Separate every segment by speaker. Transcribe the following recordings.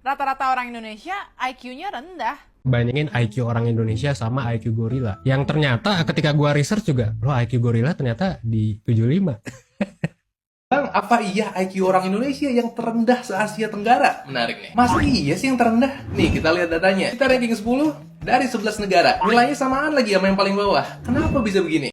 Speaker 1: Rata-rata orang Indonesia IQ-nya rendah.
Speaker 2: Bandingin IQ orang Indonesia sama IQ gorila. Yang ternyata ketika gua research juga, loh IQ gorila ternyata di 75.
Speaker 3: Bang, apa iya IQ orang Indonesia yang terendah se-Asia Tenggara? Menarik nih. Masa iya sih yang terendah? Nih, kita lihat datanya. Kita ranking 10 dari 11 negara. Nilainya samaan lagi sama yang paling bawah. Kenapa bisa begini?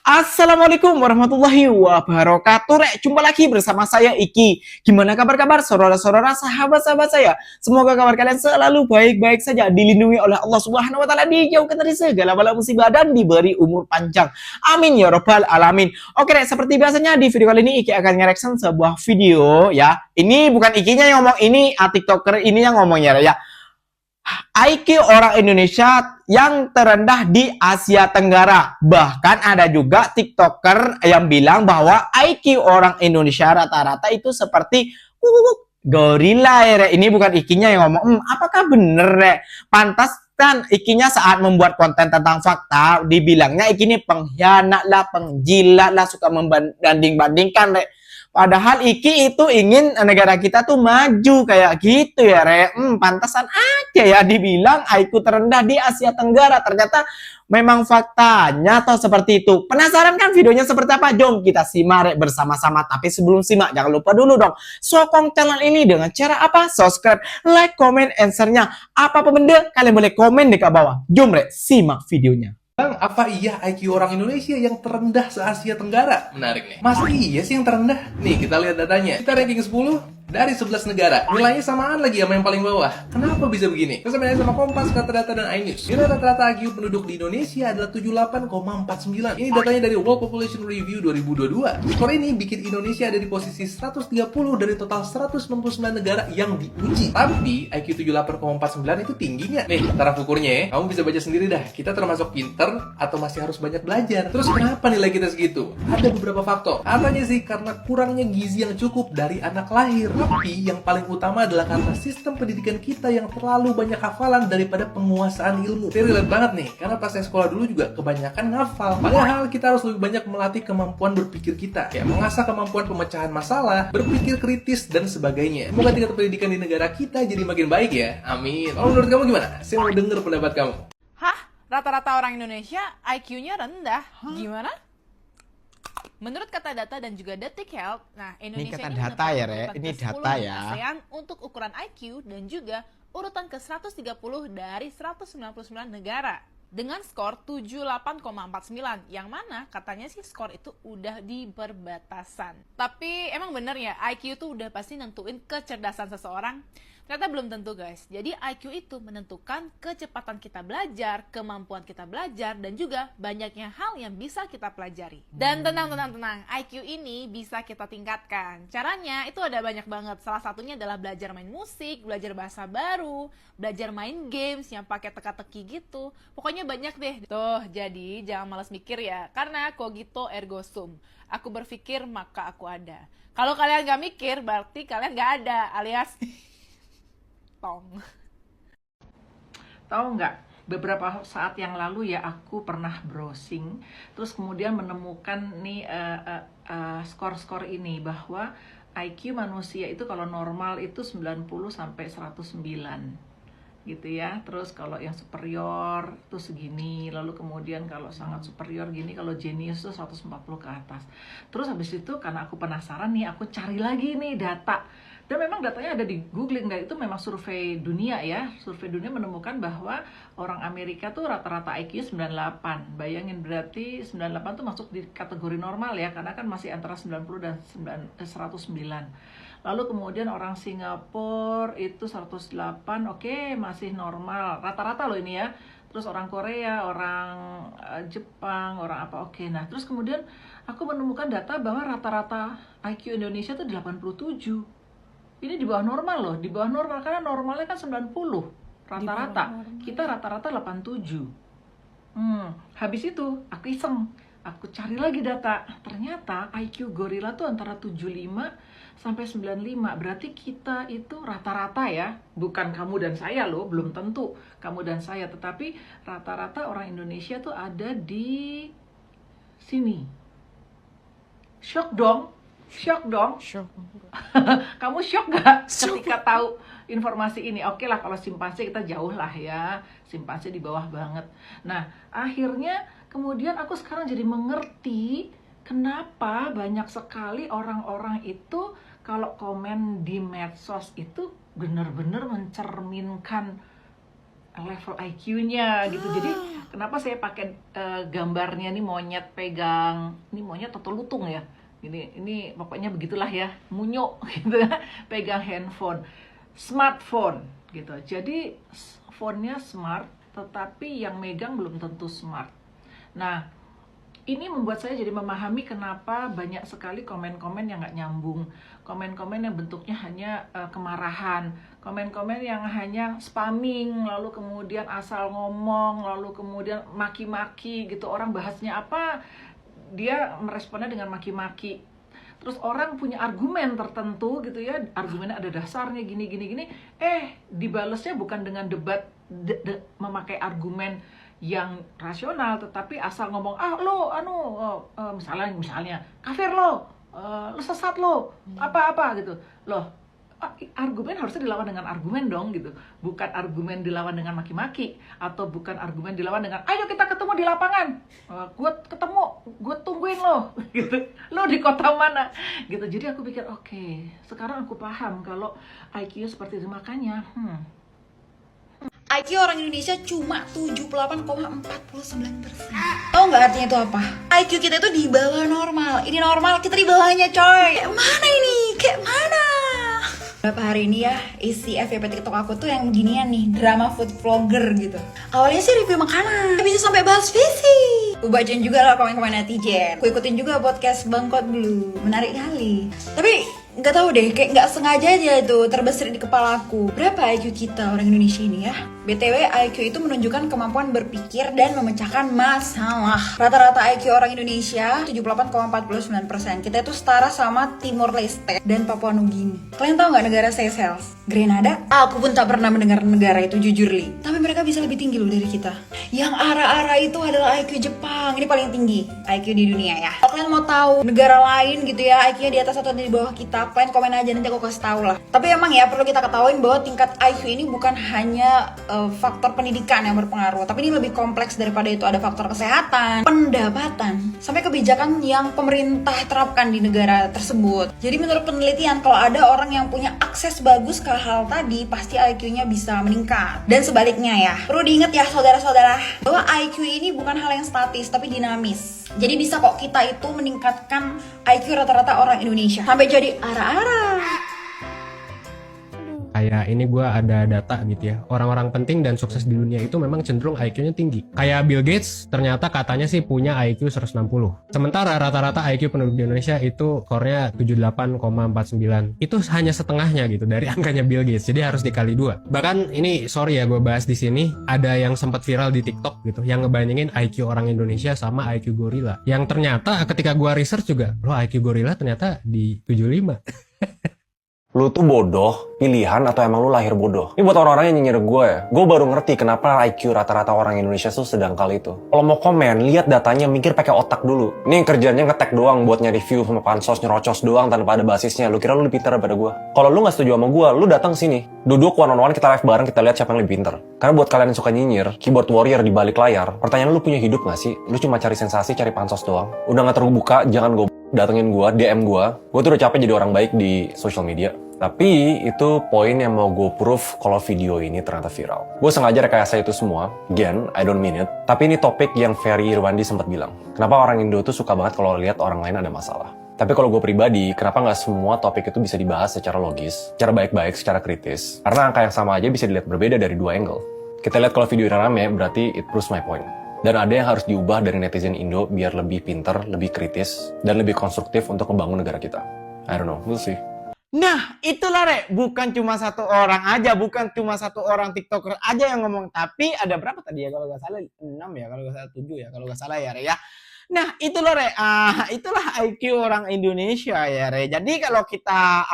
Speaker 4: Assalamualaikum warahmatullahi wabarakatuh. Jumpa lagi bersama saya Iki. Gimana kabar-kabar saudara-saudara, sahabat-sahabat saya? Semoga kabar kalian selalu baik-baik saja, dilindungi oleh Allah Subhanahu wa taala, dijauhkan dari segala bala musibah dan diberi umur panjang. Amin ya rabbal alamin. Oke deh, seperti biasanya di video kali ini Iki akan nge-reaction sebuah video ya. Ini bukan Ikinya yang ngomong, ini TikToker ini yang ngomongnya ya. IQ orang Indonesia yang terendah di Asia Tenggara. Bahkan ada juga TikToker yang bilang bahwa IQ orang Indonesia rata-rata itu seperti gorila ya. Ini bukan Ikinya yang ngomong. Apakah bener ya? Pantas kan Ikinya saat membuat konten tentang fakta dibilangnya Iki ini pengkhianat lah, penjilat lah, suka membanding-bandingkan Rek. Padahal Iki itu ingin negara kita tuh maju kayak gitu ya, Re. Pantasan aja ya dibilang IQ terendah di Asia Tenggara. Ternyata memang faktanya atau seperti itu. Penasaran kan videonya seperti apa? Jom kita simak Re, bersama-sama. Tapi sebelum simak, jangan lupa dulu dong sokong channel ini dengan cara apa? Subscribe, like, comment, answer-nya. Apa benda? Kalian boleh komen di bawah. Jom Re, simak videonya.
Speaker 3: Bang, apa iya IQ orang Indonesia yang terendah se-Asia Tenggara? Menarik nih. Masa iya sih yang terendah? Nih, kita lihat datanya. Kita ranking 10 dari 11 negara. Nilainya samaan lagi sama yang paling bawah. Kenapa bisa begini? Kesamaan sama Kompas, Kata Data, dan iNews. Nilai rata-rata IQ penduduk di Indonesia adalah 78,49. Ini datanya dari World Population Review 2022. Skor ini bikin Indonesia ada di posisi 130 dari total 199 negara yang diuji. Tapi IQ 78,49 itu tinggi nggak? Nih, taraf ukurnya ya. Kamu bisa baca sendiri dah. Kita termasuk pinter atau masih harus banyak belajar? Terus kenapa nilai kita segitu? Ada beberapa faktor. Katanya sih karena kurangnya gizi yang cukup dari anak lahir. Tapi yang paling utama adalah karena sistem pendidikan kita yang terlalu banyak hafalan daripada penguasaan ilmu. Saya relate banget nih, karena pas saya sekolah dulu juga kebanyakan ngafal. Padahal kita harus lebih banyak melatih kemampuan berpikir kita, kayak mengasah kemampuan pemecahan masalah, berpikir kritis, dan sebagainya. Semoga tingkat pendidikan di negara kita jadi makin baik ya. Amin. Kalau menurut kamu gimana? Saya mau denger pendapat kamu.
Speaker 1: Hah? Rata-rata orang Indonesia IQ-nya rendah. Gimana? Menurut Kata Data dan juga Detik Health, nah Indonesia
Speaker 4: kata
Speaker 1: ini
Speaker 4: data ya, Re.
Speaker 1: urutan
Speaker 4: Ini
Speaker 1: ke-10
Speaker 4: data
Speaker 1: di
Speaker 4: ya.
Speaker 1: ASEAN untuk ukuran IQ dan juga urutan ke-130 dari 199 negara dengan skor 78,49, yang mana katanya sih skor itu udah di perbatasan. Tapi emang bener ya, IQ itu udah pasti nentuin kecerdasan seseorang? Ternyata belum tentu guys. Jadi IQ itu menentukan kecepatan kita belajar, kemampuan kita belajar, dan juga banyaknya hal yang bisa kita pelajari. Dan tenang, IQ ini bisa kita tingkatkan. Caranya itu ada banyak banget. Salah satunya adalah belajar main musik, belajar bahasa baru, belajar main games yang pakai teka-teki gitu. Pokoknya banyak deh. Tuh, jadi jangan malas mikir ya. Karena cogito ergo sum. Aku berpikir maka aku ada. Kalau kalian gak mikir, berarti kalian gak ada, alias
Speaker 5: Tahu nggak, beberapa saat yang lalu ya aku pernah browsing, terus kemudian menemukan nih skor-skor ini bahwa IQ manusia itu kalau normal itu 90 sampai 109 gitu ya. Terus kalau yang superior itu segini, lalu kemudian kalau sangat superior gini, kalau jenius itu 140 ke atas. Terus habis itu karena aku penasaran nih, aku cari lagi nih data. Dan memang datanya ada di googling, dan itu memang survei dunia ya. Survei dunia menemukan bahwa orang Amerika tuh rata-rata IQ 98. Bayangin, berarti 98 tuh masuk di kategori normal ya, karena kan masih antara 90 dan 109. Lalu kemudian orang Singapura itu 108, oke, masih normal. Rata-rata loh ini ya. Terus orang Korea, orang Jepang, orang apa, oke. Nah, terus kemudian aku menemukan data bahwa rata-rata IQ Indonesia tuh 87. Ini di bawah normal loh, di bawah normal, karena normalnya kan 90 rata-rata. Kita rata-rata 87. Habis itu aku iseng, aku cari lagi data. Ternyata IQ gorila tuh antara 75 sampai 95. Berarti kita itu rata-rata ya, bukan kamu dan saya loh, belum tentu kamu dan saya, tetapi rata-rata orang Indonesia tuh ada di sini. Shock dong. Shock. Kamu shock gak ketika tahu informasi ini. Oke lah, kalau simpanse kita jauh lah ya, simpanse di bawah banget. Nah, akhirnya kemudian aku sekarang jadi mengerti kenapa banyak sekali orang-orang itu kalau komen di medsos itu benar-benar mencerminkan level IQ-nya gitu. Jadi kenapa saya pakai gambarnya nih monyet pegang, ini monyet atau lutung ya? Ini pokoknya begitulah ya, munyo gitu ya, pegang handphone, smartphone gitu. Jadi phone-nya smart, tetapi yang megang belum tentu smart. Nah, ini membuat saya jadi memahami kenapa banyak sekali komen-komen yang nggak nyambung, komen-komen yang bentuknya hanya kemarahan, komen-komen yang hanya spamming, lalu kemudian asal ngomong, lalu kemudian maki-maki gitu. Orang bahasnya apa, dia meresponnya dengan maki-maki. Terus orang punya argumen tertentu gitu ya, argumennya ada dasarnya gini, dibalesnya bukan dengan debat, memakai argumen yang rasional, tetapi asal ngomong misalnya kafir lo sesat lo apa gitu loh. Argumen harusnya dilawan dengan argumen dong gitu, bukan argumen dilawan dengan maki-maki, atau bukan argumen dilawan dengan ayo kita ketemu di lapangan, gue tungguin lo gitu, lo di kota mana gitu. Jadi aku pikir oke, sekarang aku paham kalau IQ seperti itu. Makanya
Speaker 6: IQ orang Indonesia cuma 78,49%. Tahu nggak artinya itu apa? IQ kita itu di bawah normal. Ini normal, kita di bawahnya coy. Kayak mana ini? Kayak mana? Beberapa hari ini ya, isi FYP TikTok aku tuh yang beginian nih, drama food vlogger gitu. Awalnya sih review makanan, bisa sampai bahas fisik. Aku bacain juga lah komen-komen netizen. Aku ikutin juga podcast Bangkot Blue, menarik kali. Tapi nggak tahu deh, kayak nggak sengaja aja itu terbesit di kepalaku. Berapa IQ kita orang Indonesia ini ya? BTW, IQ itu menunjukkan kemampuan berpikir dan memecahkan masalah. Rata-rata IQ orang Indonesia 78,49%. Kita itu setara sama Timor Leste dan Papua Nugini. Kalian tahu nggak negara Seychelles? Grenada? Aku pun tak pernah mendengar negara itu, jujur li. Tapi mereka bisa lebih tinggi loh dari kita. Yang arah-arah itu adalah IQ Jepang. Ini paling tinggi IQ di dunia ya. Kalau kalian mau tahu negara lain gitu ya, IQ-nya di atas atau di bawah kita, kalian komen aja, nanti aku kasih tahu lah. Tapi emang ya perlu kita ketahuin bahwa tingkat IQ ini bukan hanya faktor pendidikan yang berpengaruh, tapi ini lebih kompleks daripada itu. Ada faktor kesehatan, pendapatan, sampai kebijakan yang pemerintah terapkan di negara tersebut. Jadi menurut penelitian, kalau ada orang yang punya akses bagus ke hal tadi, pasti IQ-nya bisa meningkat. Dan sebaliknya ya, perlu diingat ya saudara-saudara, bahwa IQ ini bukan hal yang statis, tapi dinamis. Jadi bisa kok kita itu meningkatkan IQ rata-rata orang Indonesia sampai jadi arah-arah.
Speaker 2: Kayak ini gue ada data gitu ya, orang-orang penting dan sukses di dunia itu memang cenderung IQ-nya tinggi. Kayak Bill Gates ternyata katanya sih punya IQ 160. Sementara rata-rata IQ penduduk di Indonesia itu skornya 78,49. Itu hanya setengahnya gitu dari angkanya Bill Gates. Jadi harus dikali 2. Bahkan ini sorry ya gue bahas di sini, ada yang sempat viral di TikTok gitu yang ngebandingin IQ orang Indonesia sama IQ gorila. Yang ternyata ketika gue research juga, loh IQ gorila ternyata di 75.
Speaker 7: Lu tuh bodoh, pilihan atau emang lu lahir bodoh? Ini buat orang-orang yang nyinyir gue ya. Gue baru ngerti kenapa IQ rata-rata orang Indonesia tuh sedangkal itu. Kalau mau komen, lihat datanya, mikir pakai otak dulu. Ini yang kerjanya ngetek doang buat nge-review sama pansos, nyerocos doang tanpa ada basisnya. Lu kira lu lebih pintar daripada gue? Kalau lu gak setuju sama gue, lu datang sini. Duduk one-on-one, kita live bareng, kita lihat siapa yang lebih pintar. Karena buat kalian yang suka nyinyir, keyboard warrior di balik layar, pertanyaan lu punya hidup gak sih? Lu cuma cari sensasi, cari pansos doang. Udah gak terbuka, jangan gue datengin gue, DM gue. Gue tuh udah capek jadi orang baik di social media. Tapi itu poin yang mau gue proof kalau video ini ternyata viral. Gue sengaja rekayasa itu semua. Again, I don't mean it. Tapi ini topik yang Ferry Irwandi sempat bilang. Kenapa orang Indo tuh suka banget kalau lihat orang lain ada masalah. Tapi kalau gue pribadi, kenapa nggak semua topik itu bisa dibahas secara logis, secara baik-baik, secara kritis? Karena angka yang sama aja bisa dilihat berbeda dari dua angle. Kita lihat kalau video ini rame, berarti it proves my point. Dan ada yang harus diubah dari netizen Indo biar lebih pinter, lebih kritis, dan lebih konstruktif untuk membangun negara kita. I don't know, we'll see.
Speaker 4: Nah, itulah Rek, bukan cuma satu orang aja, bukan cuma satu orang TikToker aja yang ngomong, tapi ada berapa tadi ya kalau nggak salah 6 ya, kalau nggak salah 7 ya, kalau nggak salah ya Rek ya. Nah, itulah Rek, itulah IQ orang Indonesia ya Rek. Jadi kalau kita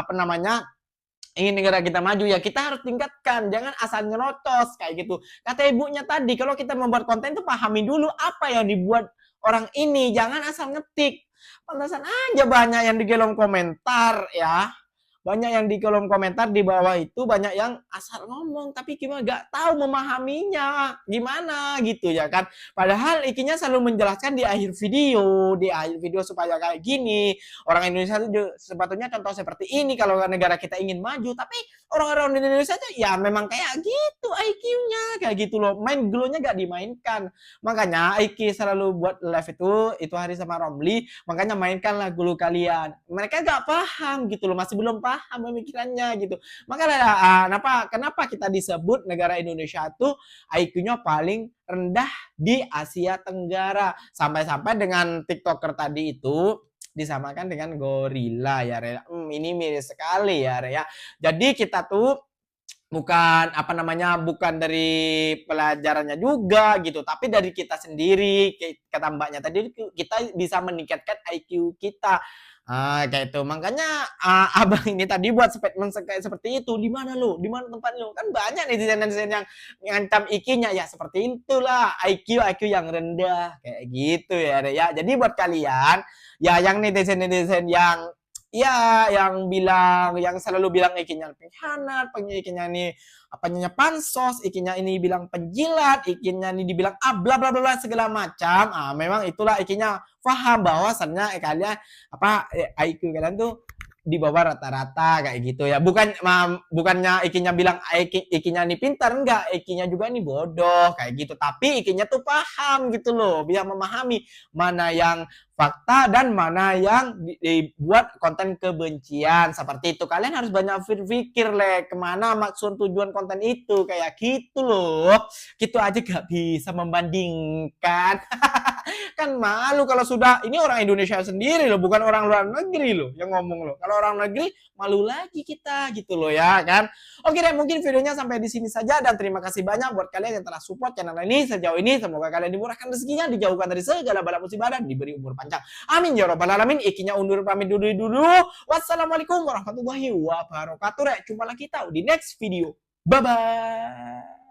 Speaker 4: ingin negara kita maju ya, kita harus tingkatkan, jangan asal nyerocos kayak gitu. Kata ibunya tadi, kalau kita membuat konten tuh pahami dulu apa yang dibuat orang ini, jangan asal ngetik. Pantasan aja banyak yang digelong komentar ya. banyak yang di kolom komentar di bawah itu banyak yang asal ngomong tapi gimana gak tahu memahaminya gimana gitu ya kan. Padahal ikinya selalu menjelaskan di akhir video supaya kayak gini. Orang Indonesia itu sepatutnya contoh seperti ini kalau negara kita ingin maju. Tapi orang-orang di Indonesia aja ya memang kayak gitu IQ-nya kayak gitu loh. Main glow-nya gak dimainkan. Makanya Iki selalu buat live itu hari sama Romli. Makanya mainkanlah glow kalian. Mereka gak paham gitu loh, masih belum paham pemikirannya gitu. Makanya kenapa kita disebut negara Indonesia itu IQ-nya paling rendah di Asia Tenggara. Sampai-sampai dengan TikToker tadi itu disamakan dengan gorila ya Rea. Ini mirip sekali ya Rea. Jadi kita tuh bukan dari pelajarannya juga gitu, tapi dari kita sendiri. Kata mbaknya tadi kita bisa meningkatkan IQ kita. Kayak itu. Makanya abang ini tadi buat statement seperti itu. Di mana lo? Di mana tempat lo? Kan banyak netizen yang ngancam IQ-nya ya seperti itulah. IQ yang rendah kayak gitu ya. Jadi buat kalian ya yang netizen yang selalu bilang IQ-nya pengkhianat, IQ-nya ini pansos, IQ-nya ini bilang penjilat, IQ-nya ini dibilang bla bla bla segala macam. Memang itulah IQ-nya paham bahwasannya kalian IQ kalian tuh di bawah rata-rata kayak gitu ya. Bukannya IQ-nya bilang IQ-nya ini pintar, enggak, IQ-nya juga ini bodoh kayak gitu. Tapi IQ-nya tuh paham gitu loh, bisa memahami mana yang fakta dan mana yang dibuat konten kebencian seperti itu. Kalian harus banyak berpikir kemana maksud tujuan konten itu kayak gitu loh. Gitu aja gak bisa membandingkan. Kan malu kalau sudah ini orang Indonesia sendiri loh, bukan orang luar negeri loh yang ngomong loh. Kalau orang negeri malu lagi kita gitu loh ya kan. Oke deh, mungkin videonya sampai di sini saja dan terima kasih banyak buat kalian yang telah support channel ini sejauh ini. Semoga kalian dimurahkan rezekinya, dijauhkan dari segala bala musibah dan diberi umur panjang. Amin ya rabbal alamin. Ikinya undur pamit dulu. Wassalamualaikum warahmatullahi wabarakatuh. Jumpa lagi kita di next video. Bye bye.